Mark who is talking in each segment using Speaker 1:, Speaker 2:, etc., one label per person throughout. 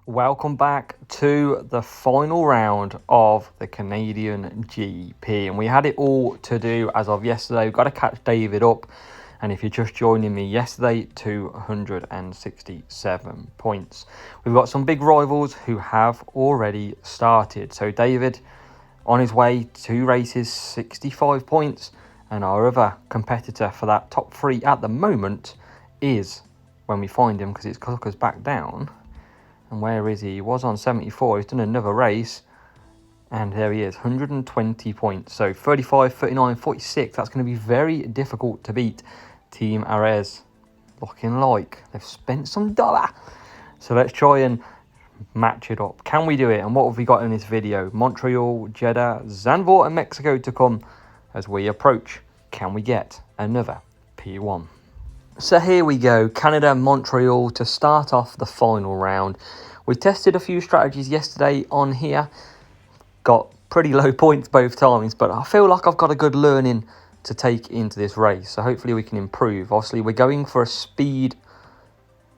Speaker 1: Welcome back to the final round of the Canadian GP, and we had it all to do as of yesterday. We've got to catch David up, and if you're just joining me, yesterday 267 points. We've got some big rivals who have already started. So David on his way, 2 races, 65 points, and our other competitor for that top 3 at the moment is, when we find him, because it's took us back down. And where is he? He was on 74. He's done another race. And there he is, 120 points. So 35, 39, 46. That's going to be very difficult to beat. Team Arez looking like they've spent some dollar. So let's try and match it up. Can we do it? And what have we got in this video? Montreal, Jeddah, Zandvoort and Mexico to come as we approach. Can we get another P1? So here we go, Canada, Montreal to start off the final round. We tested a few strategies yesterday on here. Got pretty low points both times, but I feel like I've got a good learning to take into this race. So hopefully we can improve. Obviously we're going for a speed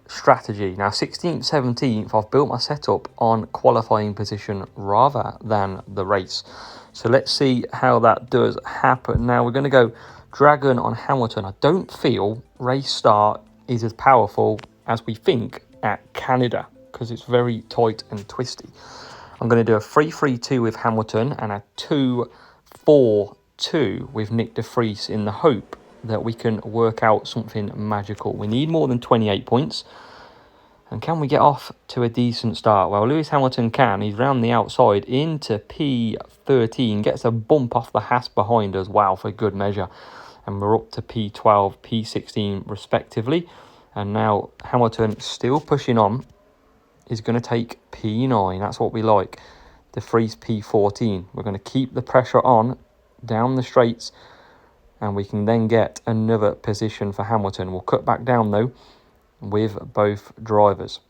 Speaker 1: strategy. Now 16th, 17th, I've built my setup on qualifying position rather than the race. So let's see how that does happen. Now we're going to go Dragon on Hamilton. I don't feel race start is as powerful as we think at Canada because it's very tight and twisty. I'm going to do a 3-3-2 with Hamilton and a 2-4-2 with Nick de Vries in the hope that we can work out something magical. We need more than 28 points. And can we get off to a decent start? Well, Lewis Hamilton can. He's round the outside into P13. Gets a bump off the Haas behind us. Wow, for good measure. And we're up to P12, P16 respectively. And now Hamilton still pushing on. Is going to take P9. That's what we like. De Vries P14. We're going to keep the pressure on down the straights. And we can then get another position for Hamilton. We'll cut back down though with both drivers.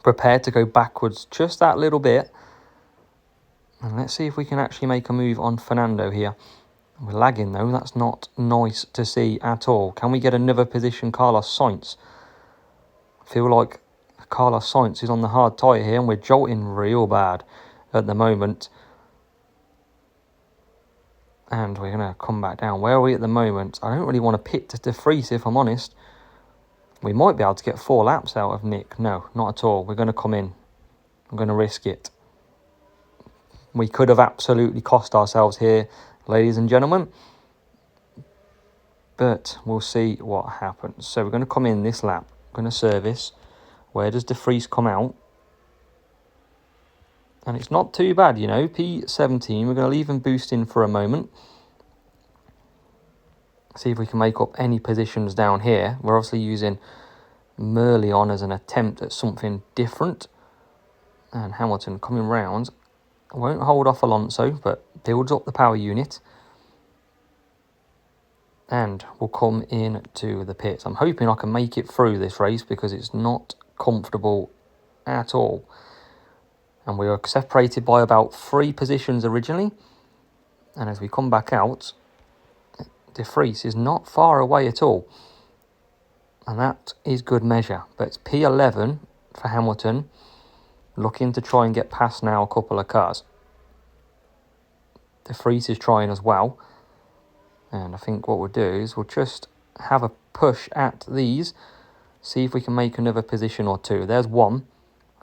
Speaker 1: Prepared to go backwards just that little bit. And let's see if we can actually make a move on Fernando here. We're lagging though. That's not nice to see at all. Can we get another position? Carlos Sainz. I feel like Carlos Sainz is on the hard tyre here and we're jolting real bad at the moment. And we're going to come back down. Where are we at the moment? I don't really want to pit to De Vries if I'm honest. We might be able to get 4 laps out of Nick. No, not at all. We're going to come in. I'm going to risk it. We could have absolutely cost ourselves here, ladies and gentlemen. But we'll see what happens. So we're going to come in this lap. We're going to service. Where does De Vries come out? And it's not too bad, you know. P17. We're going to leave him boosting for a moment. See if we can make up any positions down here. We're obviously using Merlion as an attempt at something different. And Hamilton coming round. Won't hold off Alonso, but builds up the power unit. And we'll come in to the pits. I'm hoping I can make it through this race because it's not comfortable at all. And we were separated by about 3 positions originally. And as we come back out, De Vries is not far away at all. And that is good measure. But it's P11 for Hamilton. Looking to try and get past now a couple of cars. De Vries is trying as well. And I think what we'll do is we'll just have a push at these. See if we can make another position or 2. There's 1. We've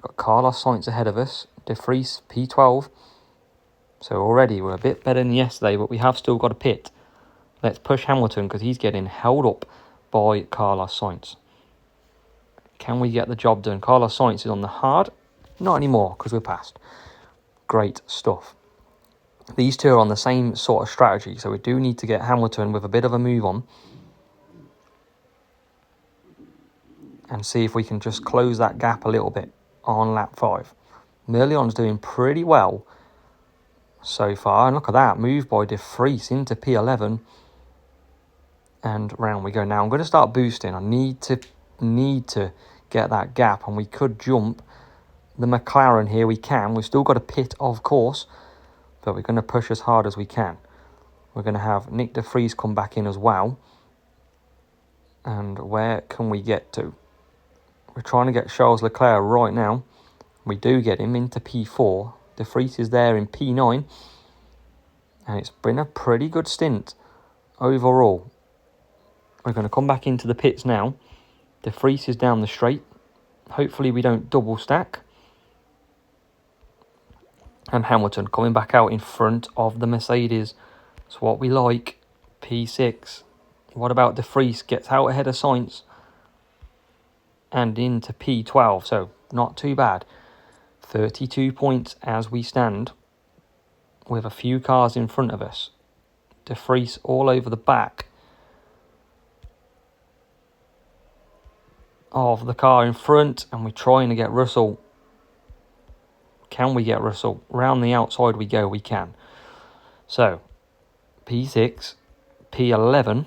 Speaker 1: got Carlos Sainz ahead of us. De Vries P12. So already we're a bit better than yesterday, but we have still got a pit. Let's push Hamilton because he's getting held up by Carlos Sainz. Can we get the job done? Carlos Sainz is on the hard. Not anymore because we're past. Great stuff. These two are on the same sort of strategy, so we do need to get Hamilton with a bit of a move on. And see if we can just close that gap a little bit on lap 5. Merlion's doing pretty well so far. And look at that, move by De Vries into P11. And round we go. Now I'm going to start boosting. I need to get that gap. And we could jump the McLaren here. We can. We've still got a pit, of course. But we're going to push as hard as we can. We're going to have Nick de Vries come back in as well. And where can we get to? We're trying to get Charles Leclerc right now. We do get him into P4. De Vries is there in P9. And it's been a pretty good stint overall. We're going to come back into the pits now. De Vries is down the straight. Hopefully we don't double stack. And Hamilton coming back out in front of the Mercedes. It's what we like. P6. What about De Vries? Gets out ahead of Sainz. And into P12. So not too bad. 32 points as we stand. With a few cars in front of us. De Vries all over the back of the car in front, and we're trying to get Russell. Can we get Russell? Round the outside we go, we can. So, P6, P11,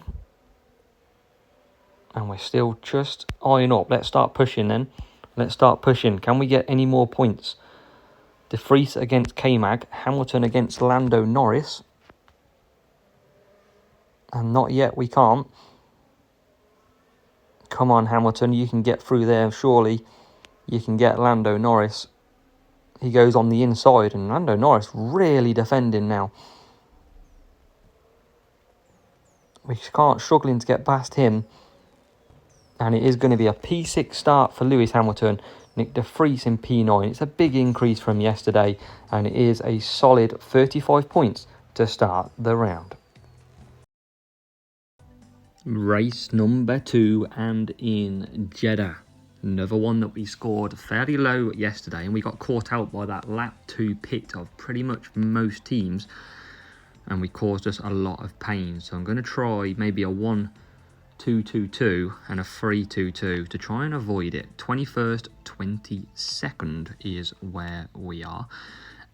Speaker 1: and we're still just eyeing up. Let's start pushing then. Let's start pushing. Can we get any more points? De Vries against K-Mag, Hamilton against Lando Norris. And not yet, we can't. Come on, Hamilton, you can get through there, surely. You can get Lando Norris. He goes on the inside, and Lando Norris really defending now. We can't, struggling to get past him. And it is going to be a P6 start for Lewis Hamilton. Nick De Vries in P9. It's a big increase from yesterday, and it is a solid 35 points to start the round. Race number 2 and in Jeddah. Another one that we scored fairly low yesterday, and we got caught out by that lap 2 pit of pretty much most teams, and we caused us a lot of pain. So I'm going to try maybe a 1-2-2-2 and a 3-2-2 to try and avoid it. 21st, 22nd is where we are.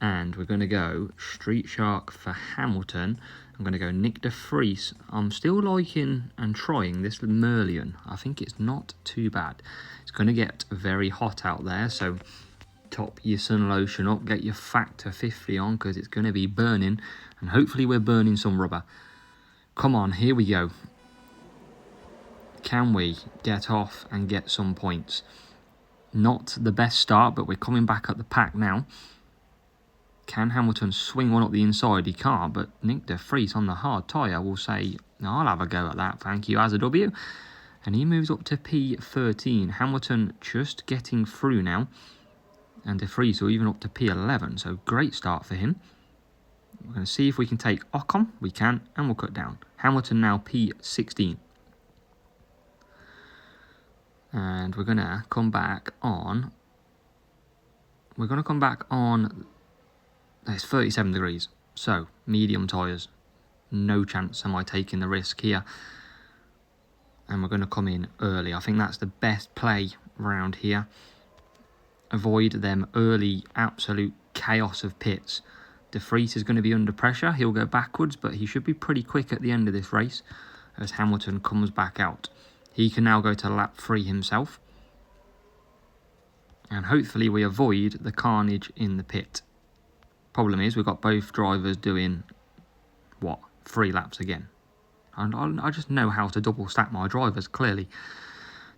Speaker 1: And we're going to go Street Shark for Hamilton. I'm going to go Nick De Vries. I'm still liking and trying this Merlion. I think it's not too bad. It's going to get very hot out there, so top your sun lotion up, get your factor 50 on, because it's going to be burning, and hopefully we're burning some rubber. Come on, here we go. Can we get off and get some points? Not the best start, but we're coming back at the pack now. Can Hamilton swing one up the inside? He can't, but Nick De Vries on the hard tyre will say, I'll have a go at that, thank you, as a W. And he moves up to P13. Hamilton just getting through now. And De Vries will even up to P11, so great start for him. We're going to see if we can take Ocon. We can, and we'll cut down. Hamilton now P16. And we're going to come back on... It's 37 degrees, so medium tyres. No chance am I taking the risk here. And we're going to come in early. I think that's the best play around here. Avoid them early absolute chaos of pits. De Vries is going to be under pressure. He'll go backwards, but he should be pretty quick at the end of this race as Hamilton comes back out. He can now go to lap 3 himself. And hopefully we avoid the carnage in the pit. Problem is, we've got both drivers doing, 3 laps again. And I just know how to double stack my drivers, clearly.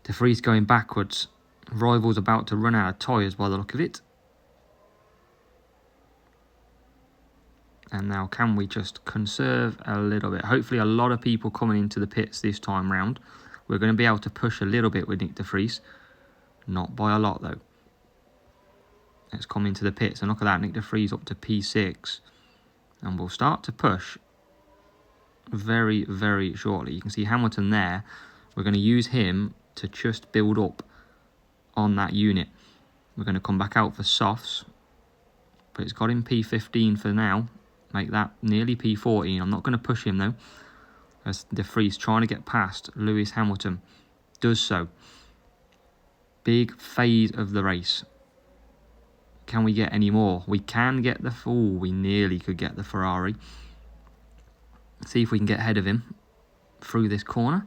Speaker 1: De Vries going backwards. Rival's about to run out of tyres by the look of it. And now can we just conserve a little bit? Hopefully a lot of people coming into the pits this time round. We're going to be able to push a little bit with Nick De Vries. Not by a lot though. Let's come into the pits, and look at that, Nick De Vries up to P6. And we'll start to push very, very shortly. You can see Hamilton there. We're going to use him to just build up on that unit. We're going to come back out for softs. But it's got him P15 for now. Make that nearly P14. I'm not going to push him though, as De Vries trying to get past Lewis Hamilton. Does so. Big phase of the race. Can we get any more? We can get the... we nearly could get the Ferrari. See if we can get ahead of him through this corner.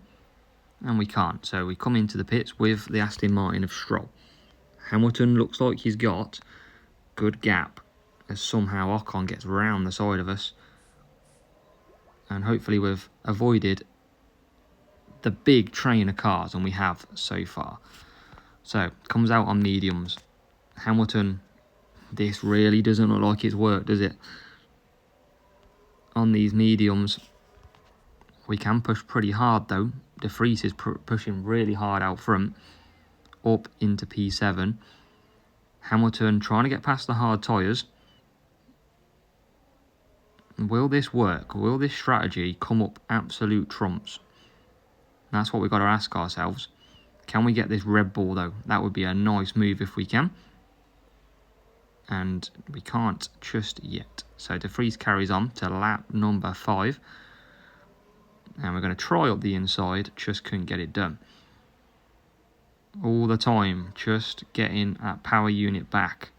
Speaker 1: And we can't. So we come into the pits with the Aston Martin of Stroll. Hamilton looks like he's got good gap, as somehow Ocon gets round the side of us. And hopefully we've avoided the big train of cars, and we have so far. So, comes out on mediums. Hamilton This really doesn't look like it's worked, does it? On these mediums, we can push pretty hard though. De Vries is pushing really hard out front, up into P7. Hamilton trying to get past the hard tyres. Will this work? Will this strategy come up absolute trumps? That's what we've got to ask ourselves. Can we get this Red Bull though? That would be a nice move if we can. And we can't just yet. So De Vries carries on to lap number 5. And we're going to try up the inside. Just couldn't get it done. All the time, just getting that power unit back.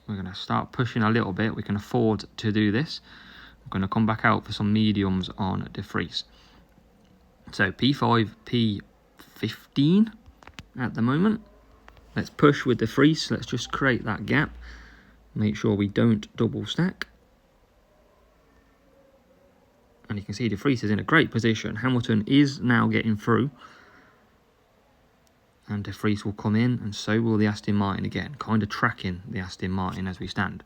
Speaker 1: We're going to start pushing a little bit. We can afford to do this. We're going to come back out for some mediums on De Vries. So P5, P15 at the moment. Let's push with De Vries. Let's just create that gap. Make sure we don't double stack. And you can see De Vries is in a great position. Hamilton is now getting through. And De Vries will come in, and so will the Aston Martin again. Kind of tracking the Aston Martin as we stand.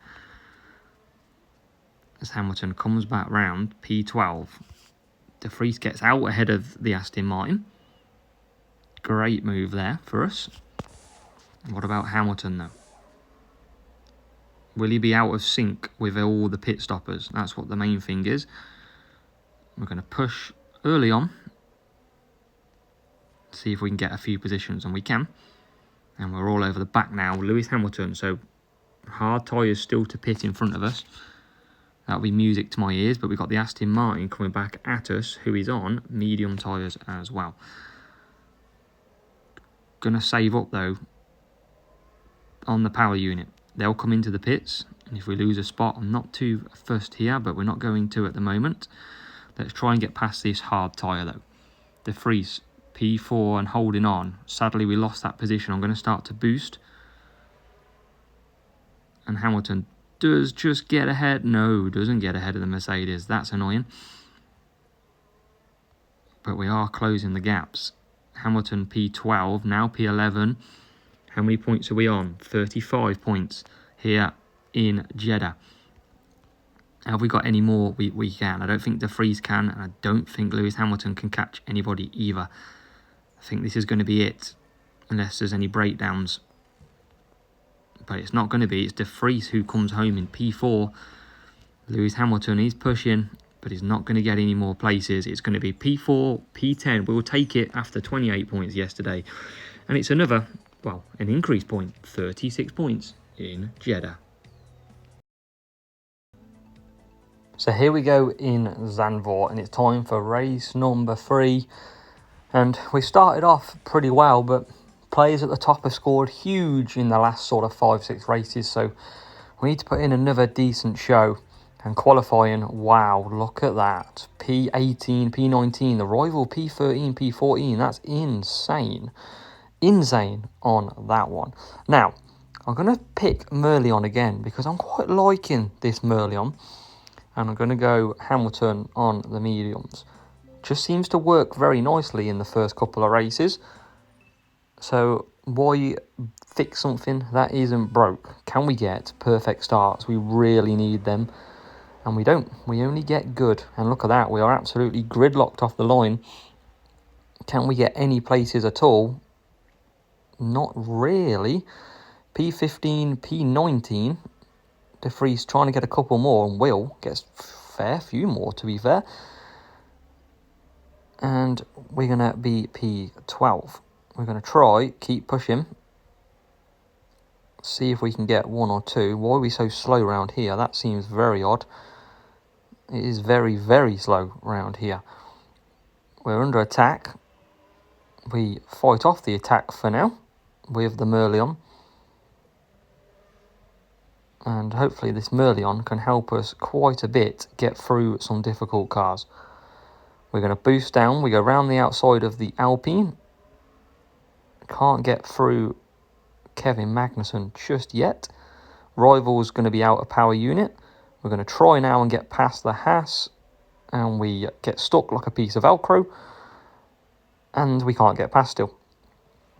Speaker 1: As Hamilton comes back round, P12. De Vries gets out ahead of the Aston Martin. Great move there for us. What about Hamilton though? Will he be out of sync with all the pit stoppers? That's what the main thing is. We're going to push early on. See if we can get a few positions, and we can. And we're all over the back now. Lewis Hamilton, so hard tyres still to pit in front of us. That'll be music to my ears, but we've got the Aston Martin coming back at us, who is on medium tyres as well. Gonna save up though on the power unit. They'll come into the pits, and if we lose a spot, I'm not too fussed here, but we're not going to at the moment. Let's try and get past this hard tyre though. De Vries, P4 and holding on. Sadly, we lost that position. I'm going to start to boost. And Hamilton does just get ahead. No, doesn't get ahead of the Mercedes. That's annoying. But we are closing the gaps. Hamilton P12, now P11. How many points are we on? 35 points here in Jeddah. Have we got any more? We can. I don't think De Vries can, and I don't think Lewis Hamilton can catch anybody either. I think this is going to be it, unless there's any breakdowns. But it's not going to be. It's De Vries who comes home in P4. Lewis Hamilton, he's pushing, but he's not going to get any more places. It's going to be P4, P10. We'll take it after 28 points yesterday. And it's another, well, an increased point, 36 points in Jeddah. So here we go in Zandvoort, and it's time for race number 3. And we started off pretty well, but players at the top have scored huge in the last sort of 5-6 races. So we need to put in another decent show. And qualifying, wow, look at that. P18, P19, the rival P13, P14. That's insane. Insane on that one. Now, I'm going to pick Merlion again because I'm quite liking this Merlion. And I'm going to go Hamilton on the mediums. Just seems to work very nicely in the first couple of races. So why fix something that isn't broke? Can we get perfect starts? We really need them. And we don't. We only get good. And look at that. We are absolutely gridlocked off the line. Can we get any places at all? Not really. P15, P19. De Vries trying to get a couple more, and Will gets a fair few more, to be fair. And we're going to be P12. We're going to try, keep pushing. See if we can get 1 or 2. Why are we so slow around here? That seems very odd. It is very, very slow around here. We're under attack. We fight off the attack for now with the Merlion. And hopefully this Merlion can help us quite a bit get through some difficult cars. We're going to boost down. We go around the outside of the Alpine. Can't get through Kevin Magnussen just yet. Rival's going to be out of power unit. We're going to try now and get past the Haas. And we get stuck like a piece of Velcro. And we can't get past still.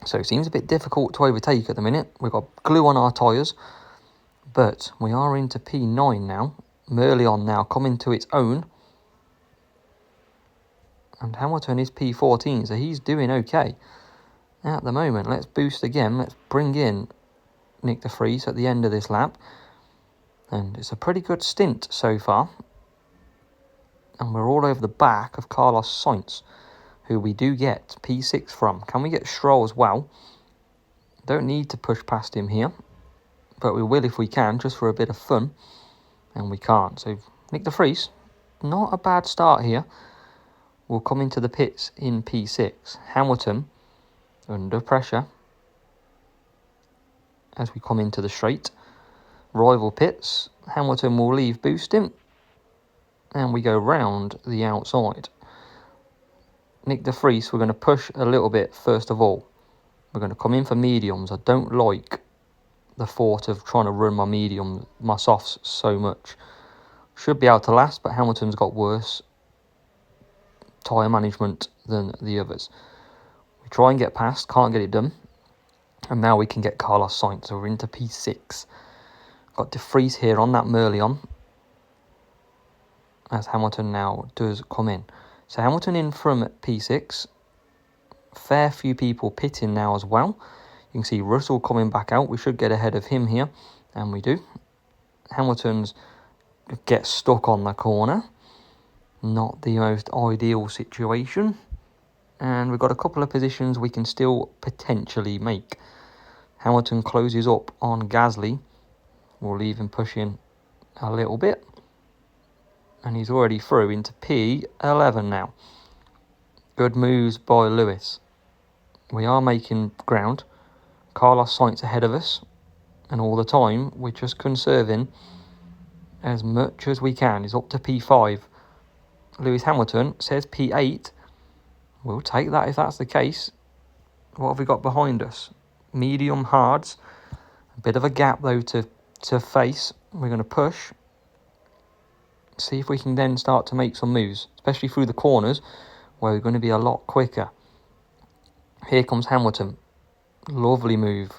Speaker 1: So it seems a bit difficult to overtake at the minute. We've got glue on our tyres, but we are into P9 now. Merlion now coming to its own. And Hamilton is P14, so he's doing okay at the moment. Let's boost again. Let's bring in Nick de Vries at the end of this lap. And it's a pretty good stint so far. And we're all over the back of Carlos Sainz, who we do get P6 from. Can we get Stroll as well? Don't need to push past him here, but we will if we can, just for a bit of fun. And we can't. So Nick de Vries, not a bad start here. We'll come into the pits in P6. Hamilton, under pressure as we come into the straight. Rival pits. Hamilton will leave boosting. And we go round the outside. Nick de Vries, we're going to push a little bit first of all. We're going to come in for mediums. I don't like the thought of trying to run my mediums, my softs so much. Should be able to last, but Hamilton's got worse tyre management than the others. We try and get past, can't get it done. And now we can get Carlos Sainz, so we're into P6. Got de Vries here on that Merlion, as Hamilton now does come in. So Hamilton in from P6. Fair few people pitting now as well. You can see Russell coming back out. We should get ahead of him here, and we do. Hamilton's gets stuck on the corner. Not the most ideal situation. And we've got a couple of positions we can still potentially make. Hamilton closes up on Gasly. We'll leave him pushing a little bit. And he's already through into P11 now. Good moves by Lewis. We are making ground. Carlos Sainz ahead of us. And all the time, we're just conserving as much as we can. He's up to P5. Lewis Hamilton says P8. We'll take that if that's the case. What have we got behind us? Medium hards. A bit of a gap though to face. We're going to push. See if we can then start to make some moves. Especially through the corners where we're going to be a lot quicker. Here comes Hamilton. Lovely move.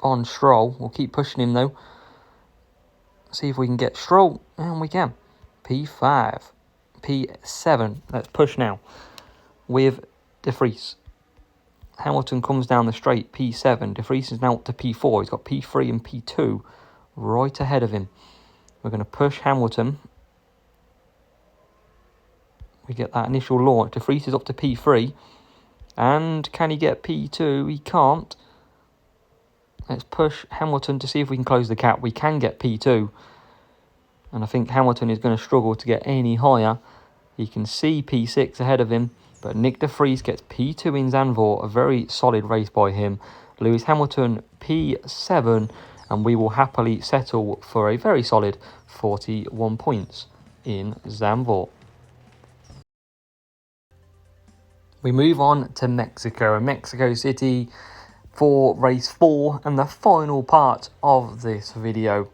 Speaker 1: On Stroll. We'll keep pushing him though. See if we can get Stroll. And we can. P5. P7. Let's push now. With de Vries. Hamilton comes down the straight. P7. De Vries is now up to P4. He's got P3 and P2 right ahead of him. We're going to push Hamilton. We get that initial launch. De Vries is up to P3. And can he get P2? He can't. Let's push Hamilton to see if we can close the gap. We can get P2. And I think Hamilton is going to struggle to get any higher. He can see P6 ahead of him. But Nick de Vries gets P2 in Zandvoort. A very solid race by him. Lewis Hamilton P7. And we will happily settle for a very solid 41 points in Zandvoort. We move on to Mexico and Mexico City for race 4 and the final part of this video.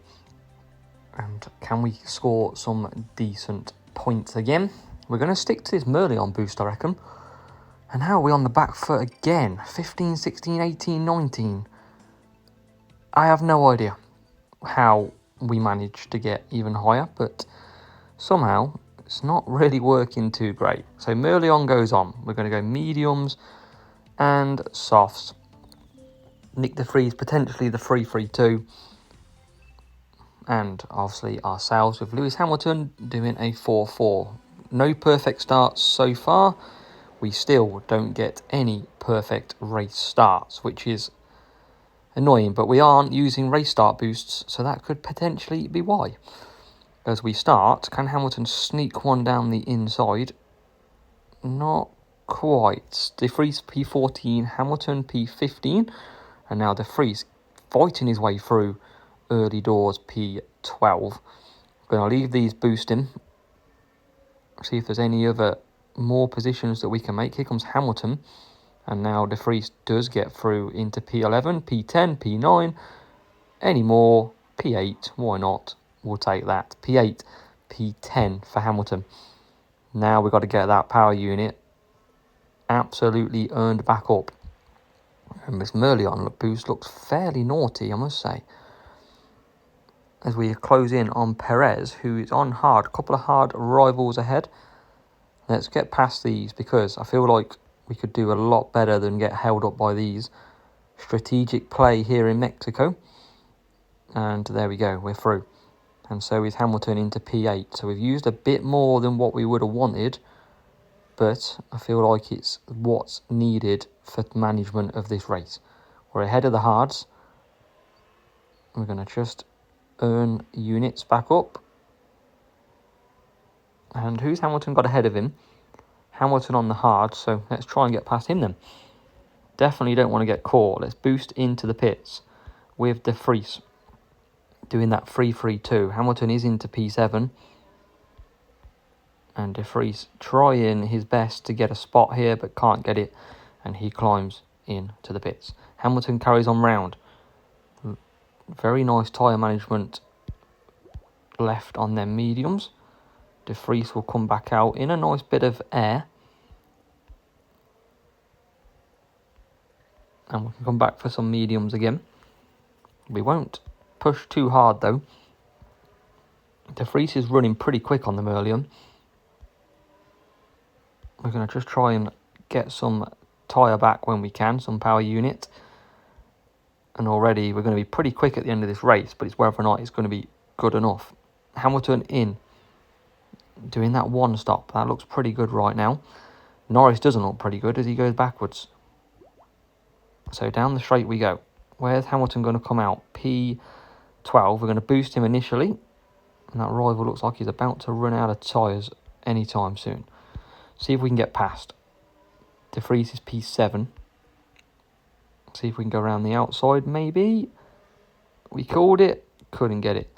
Speaker 1: And can we score some decent points again? We're going to stick to this Merlion boost, I reckon. And how are we on the back foot again? 15, 16, 18, 19. I have no idea how we managed to get even higher, but somehow it's not really working too great. So Merlion goes on. We're going to go mediums and softs. Nick de Vries potentially the 3-3-2. And obviously ourselves with Lewis Hamilton doing a 4-4. No perfect starts so far. We still don't get any perfect race starts, which is annoying. But we aren't using race start boosts, so that could potentially be why. As we start, can Hamilton sneak one down the inside? Not quite. De Vries P14, Hamilton P15. And now De Vries fighting his way through early doors P12. Going to leave these boosting. See if there's any other more positions that we can make. Here comes Hamilton. And now De Vries does get through into P11, P10, P9. Any more? P8. Why not? We'll take that. P8, P10 for Hamilton. Now we've got to get that power unit absolutely earned back up. And this Merlion boost looks fairly naughty, I must say. As we close in on Perez, who is on hard. A couple of hard rivals ahead. Let's get past these, because I feel like we could do a lot better than get held up by these. Strategic play here in Mexico. And there we go, we're through. And so is Hamilton into P8. So we've used a bit more than what we would have wanted. But I feel like it's what's needed for management of this race. We're ahead of the hards. We're going to just earn units back up. And who's Hamilton got ahead of him? Hamilton on the hard, so let's try and get past him then. Definitely don't want to get caught. Let's boost into the pits with De Vries. Doing that 3-3-2. Hamilton is into P7. And De Vries trying his best to get a spot here, but can't get it. And he climbs into the pits. Hamilton carries on round. Very nice tyre management left on their mediums. De Vries will come back out in a nice bit of air. And we can come back for some mediums again. We won't push too hard though. De Vries is running pretty quick on the Merlion. We're going to just try and get some tyre back when we can, some power unit. And already we're going to be pretty quick at the end of this race, but it's whether or not it's going to be good enough. Hamilton in. Doing that one stop. That looks pretty good right now. Norris doesn't look pretty good as he goes backwards. So down the straight we go. Where's Hamilton going to come out? P12. We're going to boost him initially. And that rival looks like he's about to run out of tyres anytime soon. See if we can get past. De Vries is P7. See if we can go around the outside, maybe. We called it. Couldn't get it.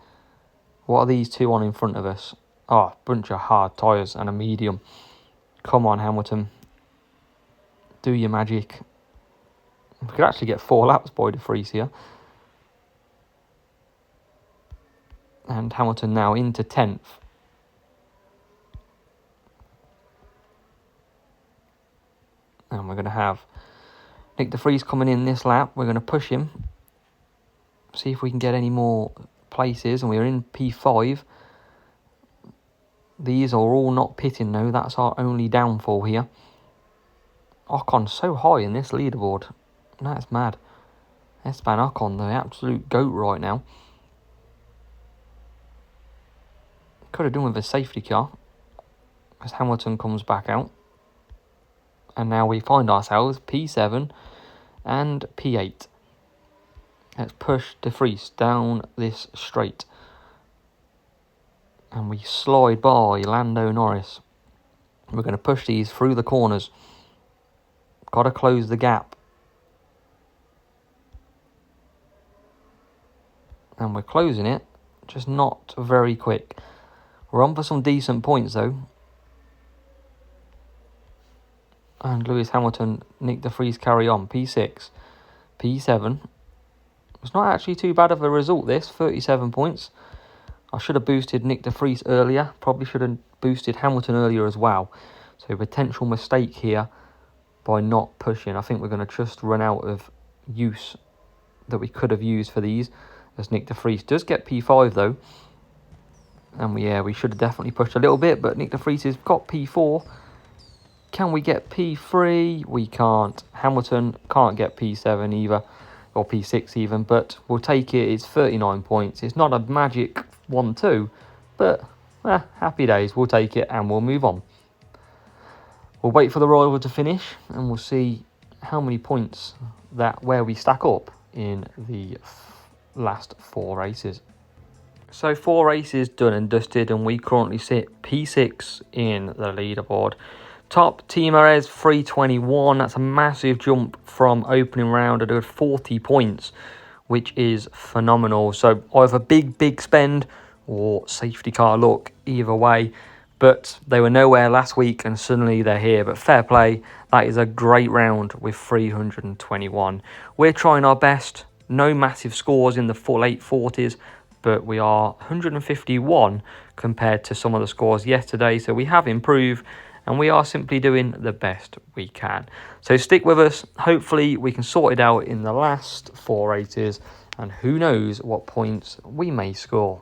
Speaker 1: What are these two on in front of us? Oh, bunch of hard tyres and a medium. Come on, Hamilton. Do your magic. We could actually get 4 laps by De Vries here. And Hamilton now into 10th. And we're going to have Nick De Vries coming in this lap. We're going to push him. See if we can get any more places. And we're in P5. These are all not pitting though. That's our only downfall here. Ocon so high in this leaderboard. That's mad. Esteban Ocon, the absolute GOAT right now. Could have done with a safety car. As Hamilton comes back out. And now we find ourselves P7 and P8. Let's push De Vries down this straight. And we slide by Lando Norris. We're going to push these through the corners. Got to close the gap. And we're closing it, just not very quick. We're on for some decent points though. And Lewis Hamilton, Nick De Vries carry on. P6, P7. It's not actually too bad of a result this, 37 points. I should have boosted Nick De Vries earlier. Probably should have boosted Hamilton earlier as well. So potential mistake here by not pushing. I think we're going to just run out of use that we could have used for these. As Nick De Vries does get P5 though. And we should have definitely pushed a little bit. But Nick De Vries has got P4. Can we get P3? We can't. Hamilton can't get P7 either. Or P6 even. But we'll take it. It's 39 points. It's not a magic 1-2. But happy days. We'll take it and we'll move on. We'll wait for the rival to finish. And we'll see how many points where we stack up in the last 4 races. So 4 races done and dusted, and we currently sit P6 in the leaderboard. Top Team Perez 321. That's a massive jump from opening round at 40 points, which is phenomenal. So either big spend or safety car luck, either way. But they were nowhere last week and suddenly they're here. But fair play, that is a great round with 321. We're trying our best. No massive scores in the late 40s, but we are 151 compared to some of the scores yesterday. So we have improved, and we are simply doing the best we can. So stick with us. Hopefully we can sort it out in the last 4 races, and who knows what points we may score.